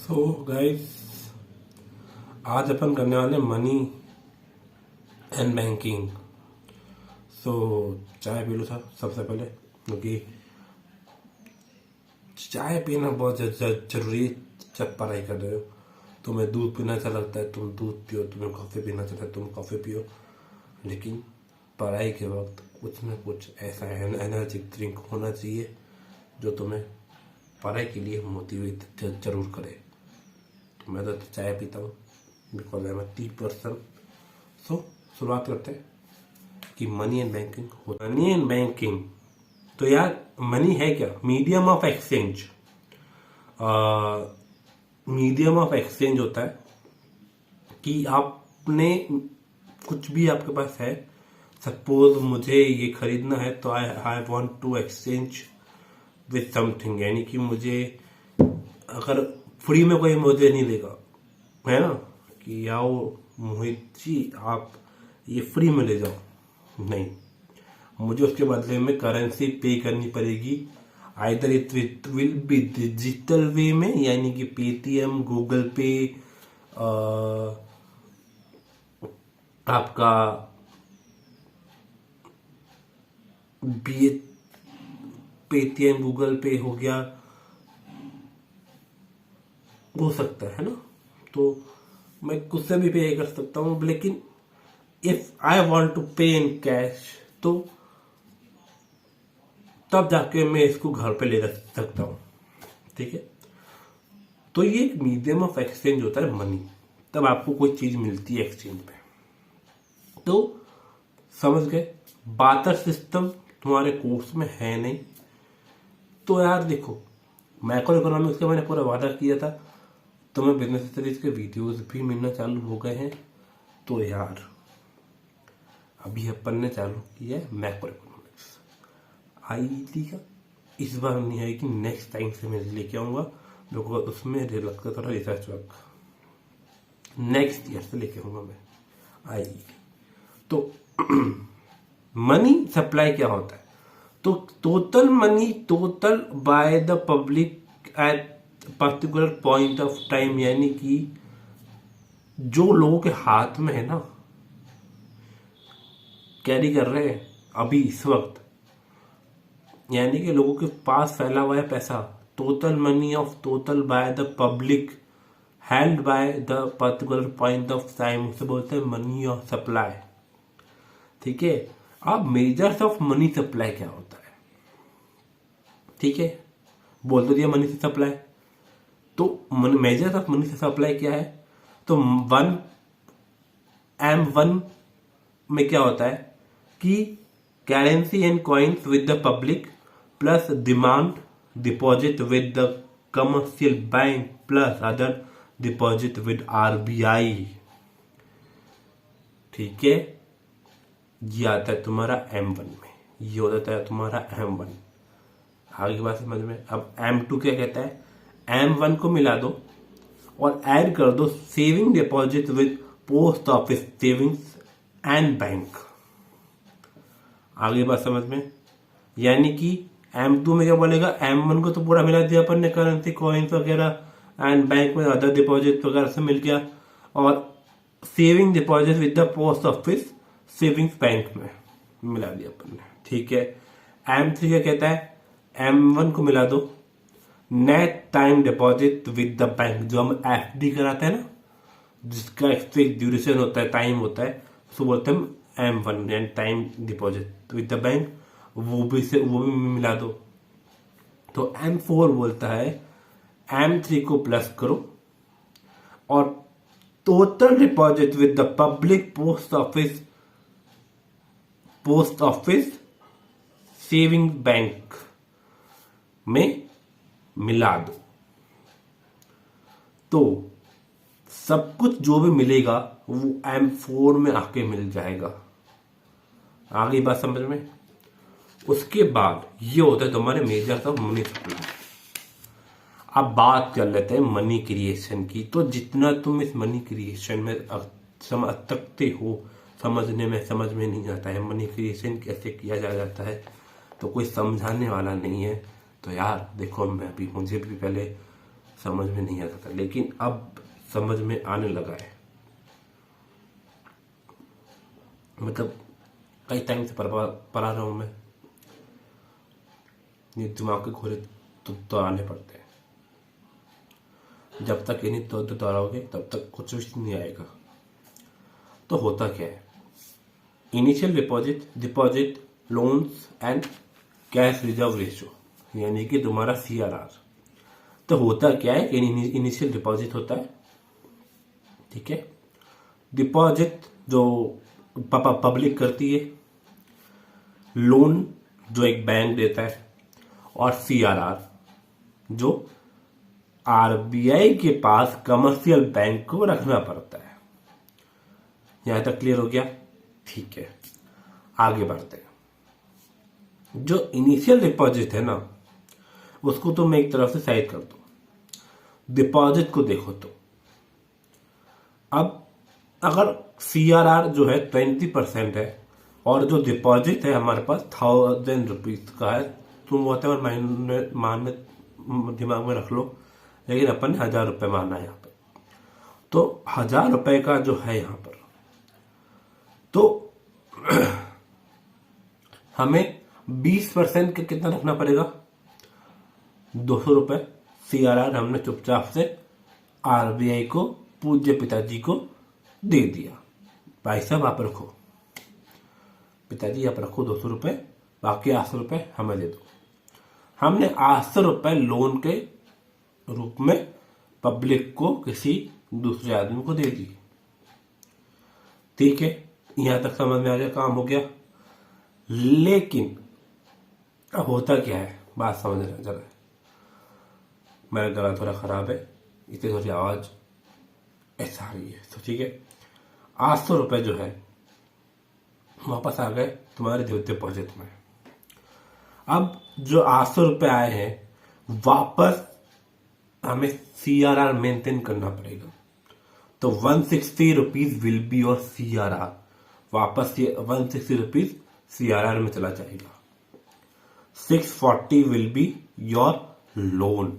So guys, आज अपन करने वाले मनी एंड बैंकिंग। सो चाय पी लो था सबसे पहले, क्योंकि चाय पीना बहुत जरूरी है जब पढ़ाई कर रहे हो। तुम्हें दूध पीना अच्छा लगता है, तुम दूध पियो। तुम्हें कॉफ़ी पीना अच्छा लगता है, तुम कॉफ़ी पियो। लेकिन पढ़ाई के वक्त कुछ न कुछ ऐसा एनर्जिक ड्रिंक होना चाहिए जो तुम्हें पढ़ाई के लिए मोटिवेट जरूर करे। तो मैं तो चाय पीता हूँ, because I am tea person. So शुरुआत करते हैं कि मनी एंड बैंकिंग हो। मनी एंड बैंकिंग तो यार, मनी है क्या? Medium of exchange. Medium of exchange होता है कि आपने कुछ भी आपके पास है। सपोज मुझे ये खरीदना है, तो I want to exchange with something, यानी कि मुझे अगर फ्री में कोई मुझे नहीं देगा, है ना, कि आओ मोहित जी आप ये फ्री में ले जाओ, नहीं, मुझे उसके बदले में करेंसी पे करनी पड़ेगी। Either it will be digital way में, यानी कि पेटीएम, गूगल पे, आपका बी पेटीएम गूगल पे हो गया, हो सकता है ना। तो मैं कुछ से भी पे कर सकता हूँ, लेकिन इफ आई वांट टू पे इन कैश, तो तब जाके मैं इसको घर पे ले जा सकता हूँ। ठीक है, तो ये एक मीडियम ऑफ एक्सचेंज होता है मनी। तब आपको कोई चीज मिलती है एक्सचेंज पे। तो समझ गए, बाटर सिस्टम तुम्हारे कोर्स में है नहीं। तो यार देखो, मैक्रो इकोनॉमिक्स का मैंने पूरा वादा किया था, तो मैं बिजनेस स्टडीज के वीडियोस भी मिलना चालू हो गए हैं। तो यार अभी अपन ने चालू किया है मैक्रो इकोनॉमिक्स आईटी का। इस बार नहीं है कि नेक्स्ट टाइम से मैं लेके आऊंगा, बिकॉज उसमें लगता थोड़ा रिसर्च वर्क नेक्स्ट ईयर से लेके आऊंगा मैं आईटी। तो मनी सप्लाई क्या होता है? तो total money total by the public at particular point of time, यानी कि जो लोगों के हाथ में है ना, कैरी कर रहे हैं अभी इस वक्त, यानी कि लोगों के पास फैला हुआ है पैसा। Total money of total by the public held by the particular point of time, उसे बोलते हैं मनी ऑफ सप्लाई। ठीक है, अब मेजर्स ऑफ मनी सप्लाई क्या होता है? ठीक है, बोल तो दिया मनी से सप्लाई। तो मेजर्स ऑफ मनी से सप्लाई क्या है? तो M1 में क्या होता है कि currency and coins with the public plus demand deposit with the commercial bank plus other deposit with RBI. ठीक है, ये आता है तुम्हारा M1 में, ये हो जाता है तुम्हारा M1। आगे की बात समझ में। अब M2 क्या कहता है? M1 को मिला दो और ऐड कर दो saving deposit with post office savings and bank. आगे बात समझ में। यानी कि M2 में क्या बोलेगा? M1 को तो पूरा मिला दिया अपन ने, करेंसी कॉइन्स वगैरह एंड बैंक में अदर डिपॉजिट वगैरह से मिल गया, और saving deposit with the post office savings bank में मिला दिया अपन ने। ठीक है, M3 क्या कहता है? M1 को मिला दो net time deposit with the bank, जो हम एफडी कराते हैं ना, जिसका एक्सपेक्ट ड्यूरेशन होता है, टाइम होता है, उसको बोलते हैं M1 यानी time deposit with the bank, वो भी मिला दो। तो M4 बोलता है M3 को प्लस करो और total deposit with the public post office saving bank में मिला दो। तो सब कुछ जो भी मिलेगा वो M4 में आके मिल जाएगा। आगे बात समझ में। उसके बाद ये होता है तुम्हारे मेजर्स ऑफ मनी सप्लाई। अब बात कर लेते हैं मनी क्रिएशन की। तो जितना तुम इस मनी क्रिएशन में समझ सकते हो, समझ में नहीं आता है मनी क्रिएशन कैसे किया जाता है, तो कोई समझाने वाला नहीं है। तो यार देखो, मुझे भी पहले समझ में नहीं आता था, लेकिन अब समझ में आने लगा है। मतलब कई टाइम से पढ़ा रहा हूं मैं, ये दिमाग के घोरे तो आने पड़ते हैं। जब तक ये नहीं तो दोहराओगे तब तक कुछ भी नहीं आएगा। तो होता क्या है, initial deposit loans and cash reserve ratio, यानी कि तुम्हारा CRR। तो होता क्या है, इनिशियल डिपॉजिट होता है, ठीक है। डिपॉजिट जो पब्लिक करती है, लोन जो एक बैंक देता है, और CRR जो RBI के पास कमर्शियल बैंक को रखना पड़ता है। यहां तक क्लियर हो गया? ठीक है, आगे बढ़ते हैं। जो इनिशियल डिपॉजिट है ना, उसको तो मैं एक तरफ से साइड कर दूं, डिपॉजिट को देखो तो अब अगर CRR जो है 20% है और जो डिपॉजिट है हमारे पास 1000 रुपीज का है, तुम वॉटेवर मान में दिमाग में रख लो, लेकिन अपन ने 1000 रुपये माना है यहाँ पे। तो 1000 रुपये का जो है यहाँ पर, तो हमें 20% का कितना रखना पड़ेगा, 200 रुपये। CRR हमने चुपचाप से RBI को, पूज्य पिताजी को दे दिया, भाई साहब आप रखो, पिताजी आप रखो 200 रुपये, बाकी 800 रुपये हमें दे दो। हमने 800 रुपये लोन के रूप में पब्लिक को, किसी दूसरे आदमी को दे दी। ठीक है, यहां तक समझ में आ गया, काम हो गया। लेकिन अब होता क्या है, बात समझना जरा। मेरा गला थोड़ा खराब है, इसलिए थोड़ी आवाज ऐसा आ रही है, तो ठीक है। 800 रुपये जो है वापस आ गए तुम्हारे डिपॉजिट में। अब जो 800 रुपये आए हैं, वापस हमें CRR मेंटेन करना पड़ेगा। तो 160 rupees will be your CRR, वापस 160 रुपीज CRR में चला जाएगा। 640 will be your loan,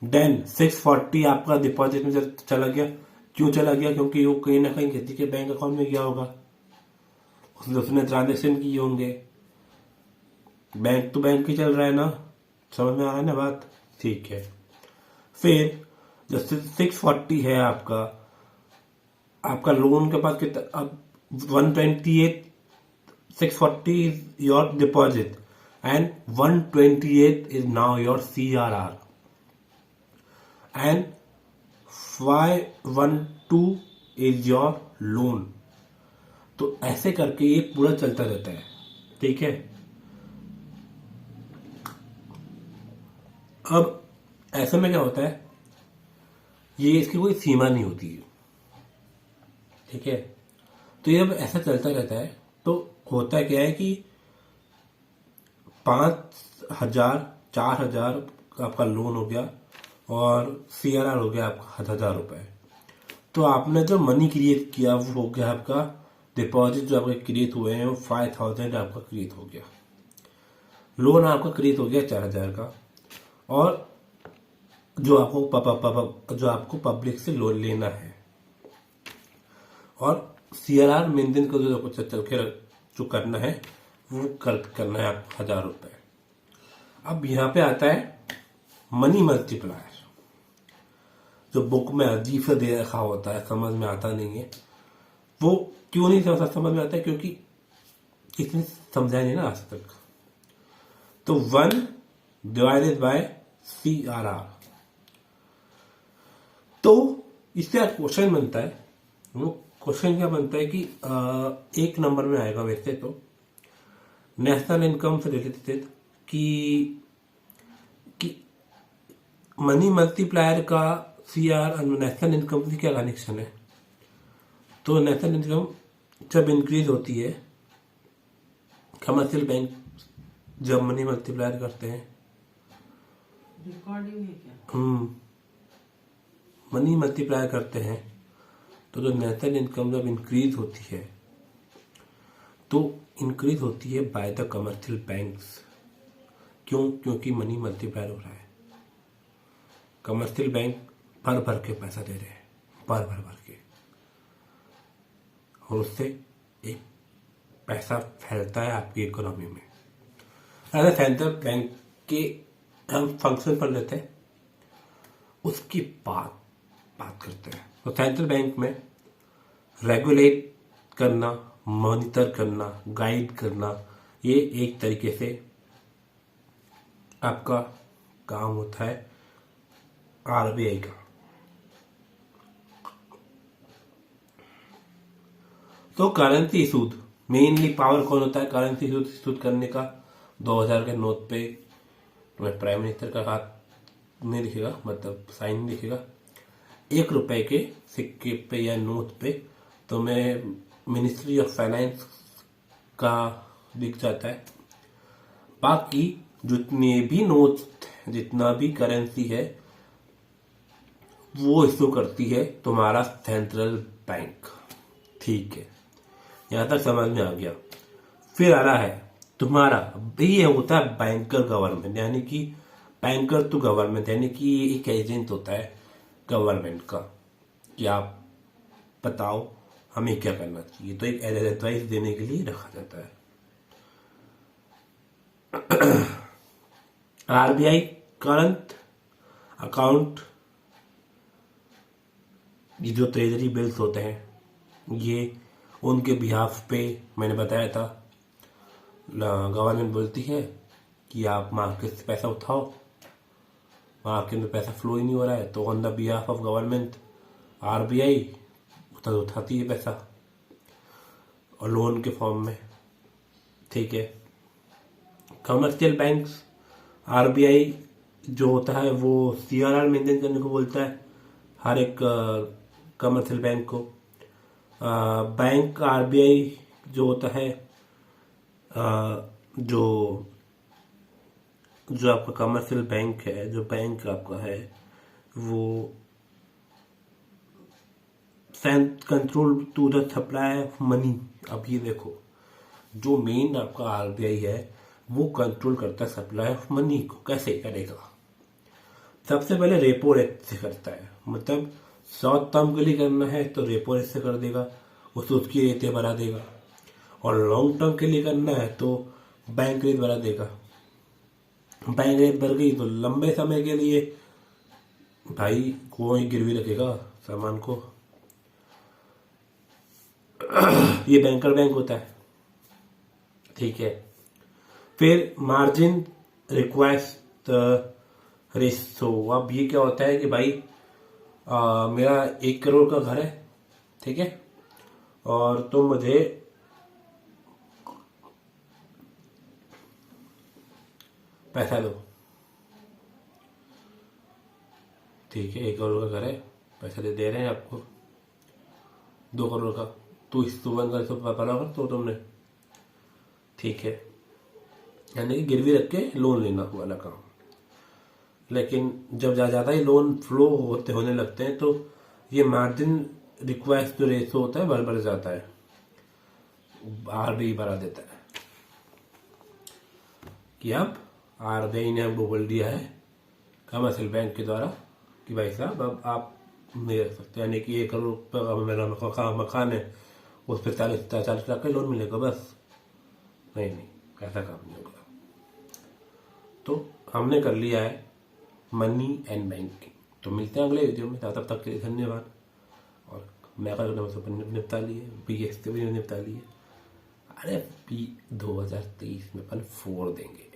then 640 आपका डिपॉजिट में चला गया। क्यों चला गया? क्योंकि वो कहीं ना कहीं किसी के बैंक अकाउंट में गया होगा, उसने ट्रांजेक्शन किए होंगे। बैंक तो बैंक ही चल रहा है ना, समझ में आ रहा है ना बात? ठीक है। फिर जो 640 है आपका लोन के पास कितना, अब 128, 640 is your deposit and 128 is now your CRR and 512 is your loan। तो ऐसे करके ये पूरा चलता रहता है, ठीक है। अब ऐसे में क्या होता है, ये इसकी कोई सीमा नहीं होती है, ठीक है। तो ये अब ऐसा चलता रहता है, तो होता क्या है कि 5000 4000 आपका लोन हो गया और CRR हो गया आपका 1000 रुपये। तो आपने जो मनी क्रिएट किया वो हो गया आपका, डिपॉजिट जो आपके क्रिएट हुए हैं वो 5000 आपका क्रिएट हो गया, लोन आपका क्रिएट हो गया 4000 का, और जो आपको पब्लिक से लोन लेना है, और CRR मेंटेन को जो चल के जो करना है वो करना है आपको 1000 रुपये। अब यहाँ पे आता है मनी मल्टीप्लायर, जो बुक में अजीब से दे रखा होता है, समझ में आता नहीं है। वो क्यों नहीं समझ में आता है? क्योंकि किसी ने समझाया नहीं ना आज तक। तो 1 डिवाइडेड बाय CRR। तो इससे क्वेश्चन बनता है, वो क्वेश्चन क्या बनता है कि एक नंबर में आएगा वैसे तो, नेशनल इनकम से रिलेटेड, कि मनी मल्टीप्लायर का CRR नेशनल इनकम से क्या कनेक्शन है। तो नेशनल इनकम जब इंक्रीज होती है, कमर्शियल बैंक जब मनी मल्टीप्लायर करते हैं, रिकॉर्डिंग है क्या? मनी मल्टीप्लायर करते हैं, तो जो नेशनल इनकम जब इंक्रीज होती है, तो इंक्रीज होती है बाय द कमर्शियल बैंक्स। क्यों? क्योंकि मनी मल्टीप्लायर हो रहा है। कमर्शियल बैंक भर भर के पैसा दे रहे हैं, भर भर भर के, और उससे एक पैसा फैलता है आपकी इकोनॉमी में। अगर सेंट्रल बैंक के हम फंक्शन पर लेते हैं, उसकी बात करते हैं, तो सेंट्रल बैंक में रेगुलेट करना, मॉनिटर करना, गाइड करना, ये एक तरीके से आपका काम होता है आरबीआई का। तो करेंसी सूद, मेनली पावर कौन होता है करेंसी सूद करने का? 2000 के नोट पे तुम्हें प्राइम मिनिस्टर का हाथ नहीं दिखेगा, मतलब साइन नहीं दिखेगा। 1 रुपए के सिक्के पे या नोट पे तुम्हें मिनिस्ट्री ऑफ फाइनेंस का दिख जाता है। बाकी जितने भी नोट, जितना भी करेंसी है, वो इशू करती है तुम्हारा सेंट्रल बैंक। ठीक है, यहां तक समझ में आ गया। फिर आ रहा है तुम्हारा, ये होता है बैंकर गवर्नमेंट, यानी कि बैंकर टू गवर्नमेंट, यानी कि एक एजेंट होता है गवर्नमेंट का कि आप बताओ हमें क्या करना चाहिए, तो एक एडवाइस देने के लिए रखा जाता है। आरबीआई करंट अकाउंट, ये जो ट्रेजरी बिल्स होते हैं, ये उनके बिहाफ पे मैंने बताया था, गवर्नमेंट बोलती है कि आप मार्केट से पैसा उठाओ, मार्केट में पैसा फ्लो ही नहीं हो रहा है, तो on the behalf of government RBI उठाती है पैसा, और लोन के फॉर्म में। ठीक है, कमर्शियल बैंक्स, आरबीआई जो होता है वो सीआरआर मेंटेन करने को बोलता है हर एक कमर्शियल बैंक को। बैंक आरबीआई जो होता है, जो आपका कमर्शियल बैंक है, जो बैंक आपका है, वो control to the supply of money. अब ये देखो, जो मेन आपका आरबीआई है वो कंट्रोल करता है सप्लाई ऑफ मनी को। कैसे करेगा? सबसे पहले रेपो रेट से करता है, मतलब शॉर्ट टर्म के लिए करना है तो रेपो रेट से कर देगा, उसकी रेटें बढ़ा देगा, और लॉन्ग टर्म के लिए करना है तो बैंक रेट बढ़ा देगा। बैंक रेट बढ़ गई तो लंबे समय के लिए भाई कोई गिरवी रखेगा सामान को। ये बैंकर बैंक होता है। ठीक है, फिर मार्जिन रिक्वेस्ट रेशो। अब ये क्या होता है कि भाई मेरा 1 करोड़ का घर है, ठीक है, और तुम मुझे पैसा दो। ठीक है, 1 करोड़ का घर है, पैसा दे रहे हैं आपको 2 करोड़ का, तो इस सुबह का सब बराबर तो तुमने। ठीक है, यानी कि गिरवी रख के लोन लेना वाला काम। लेकिन जब ज्यादा ही लोन फ्लो होने लगते हैं तो ये मार्जिन रिक्वेस्ट जो रेशो होता है बढ़ जाता है, आरबीआई बढ़ा देता है कि अब आरबीआई ने हमको बोल दिया है कमर्शियल बैंक के द्वारा कि भाई साहब अब आप नहीं रख सकते, यानी कि 1 करोड़ का मेरा मकान है, उस पर 40 लाख का लोन मिलेगा बस। नहीं, ऐसा काम नहीं होगा। तो हमने कर लिया है मनी एंड बैंकिंग। तो मिलते हैं अगले वीडियो में, तब तक के लिए धन्यवाद। और मैं निपटा लिए, बीएस के भी निपटा लिए। अरे 2023 में अपन 4 देंगे।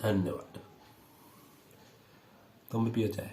धन्यवाद। तुम भी पियो चाय।